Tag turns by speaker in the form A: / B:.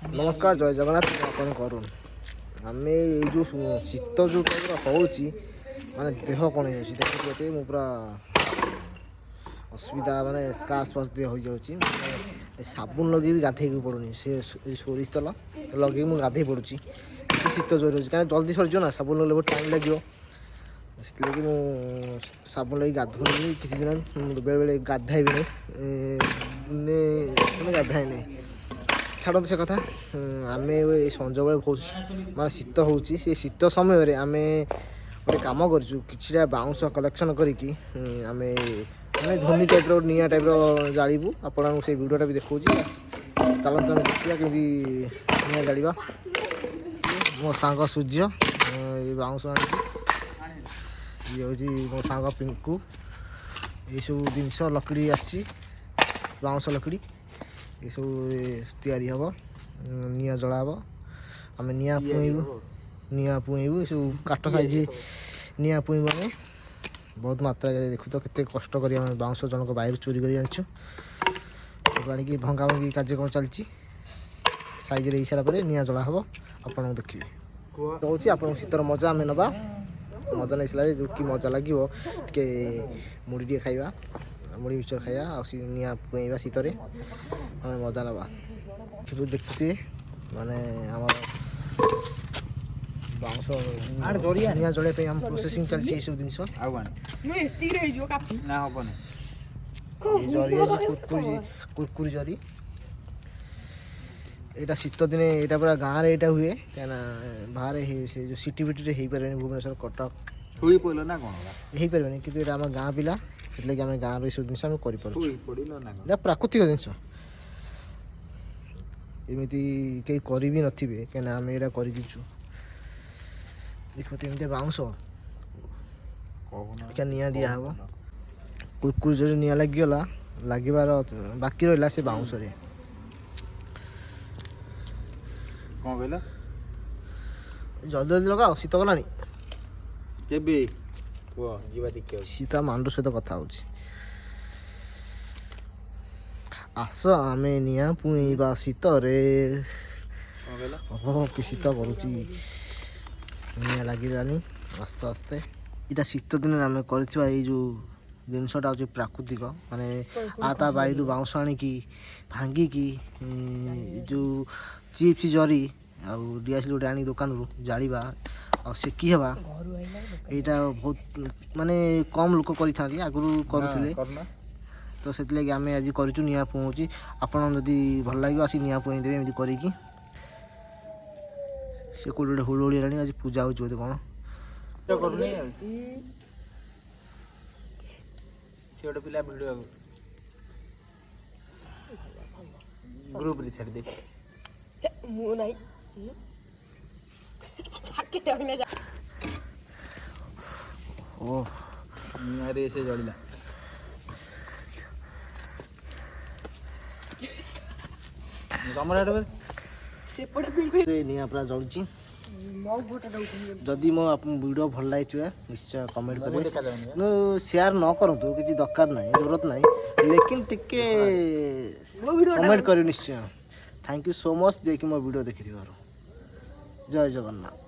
A: नमस्कार जय जगन्नाथ अपन करुण आम जो शीत जो टाइप हो माने देह कौन हो देखिए मु पूरा असुविधा माने स्कास फास देह हो जाऊँगी साबुन लगे भी गाधे पड़ूनी से सोरिष तेल लगे मुझे गाधे पड़ुची शीत जोर हो कहीं जल्दी सरीज ना साबुन लगे बहुत टाइम लगे से साबुन लगे गाधोनी किसी दिन बेले बेले गाधाइबी नहीं गाधाए नहीं छाड़ से कथा आम संज बेले बहुत मैं शीत हो शीत समय आम गोटे कम कर बाउंश कलेक्शन करके आम मैंने धोनी टाइप निआ टाइप जाड़ू आपको से भिडियोटा भी देखा चलते आम देखा कमी निआ जाड़ा मो सांग सूर्य ये बाउंश आनी ये हूँ मो सांग पिंकू ये सब जिनस लकड़ी आसी बाउंश लकड़ी ये सब तैयारी हम निआ जला आम निआ पुईबू ये सब काठ साइज निआ पुईबू आम बहुत मात्रा देखु तो केते कष्ट कर बाउंश जनक बाहर चोरी कर आनी भंगा भंगी कार्यक्रम चलती साइज रे सारापर निआ जला हम आपको देखिए कौच आप शीतर मजा आम नवा मजा नहीं सारा जो कि मजा लगे टे मुड़ी टे खाइबा मुड़ी मिक्सचर खाइबा निआ पुईबा शीतर मजा नवा देखते माने बाउंश निआ जलैया आम प्रोसेसिंग चलती सब जिन कुरकुरी जरी यहाँ शीत दिने यहाँ पूरा गाँव में यहाँ हुए क्या बाहर से जो सिटी फिटी हो पारे भुवनेश्वर कटक हो पारे कि आम गाँ पिला से आम गाँव सब जिन कर प्राकृतिक जिनस एमती कहीं करी भी नथिबे क्या आम यहाँ कर देखो तो एमती बाउंश क्या निआ दिहब कुरकुरी जो निआ लगिगला लगिबार बाकी रहा से बाउंश
B: कौन कहला
A: जल्दी जल्दी लगाओ शीत गलानी शीत मांडू सहित कथा हो आस आम निआ पुईबा शीत कि शीत करुच्ची निआ लगिलानी आस्ते आस्ते यहाँ शीत दिन आम कर जो जिनसटा हूँ प्राकृतिक माने आता बायु बाउंश आणिकी भांगिकी जो चिप्स जरी आउ डीएसएल गोटे आनी दुकान रू जाड़ा और सेकी हवा यहाँ बहुत माने कम लोक कर आगुरी करुले तो से आम आज कर निआ पुँची आपड़ जदि भल लगे आसी निआ पुईदेवे एमती करी से कौटे गोटे हुड़हुड़ी है आज पूजा हो कौन
B: गोटे पिला वीडियो ग्रुप रे छाड़ दे
C: मु नहीं
A: ओ
B: अरे से जड़िला कमरा
C: से पड़े बिल्कुल
A: निआ पूरा जलुची जदि मो वीडियो भल लगे निश्चय कमेंट करें शेयर न करूँ किसी दरकार ना जरूरत ना लेकिन टिके कमेंट कर निश्चय थैंक यू सो मच जे कि मो वीडियो देखि जय जगन्नाथ।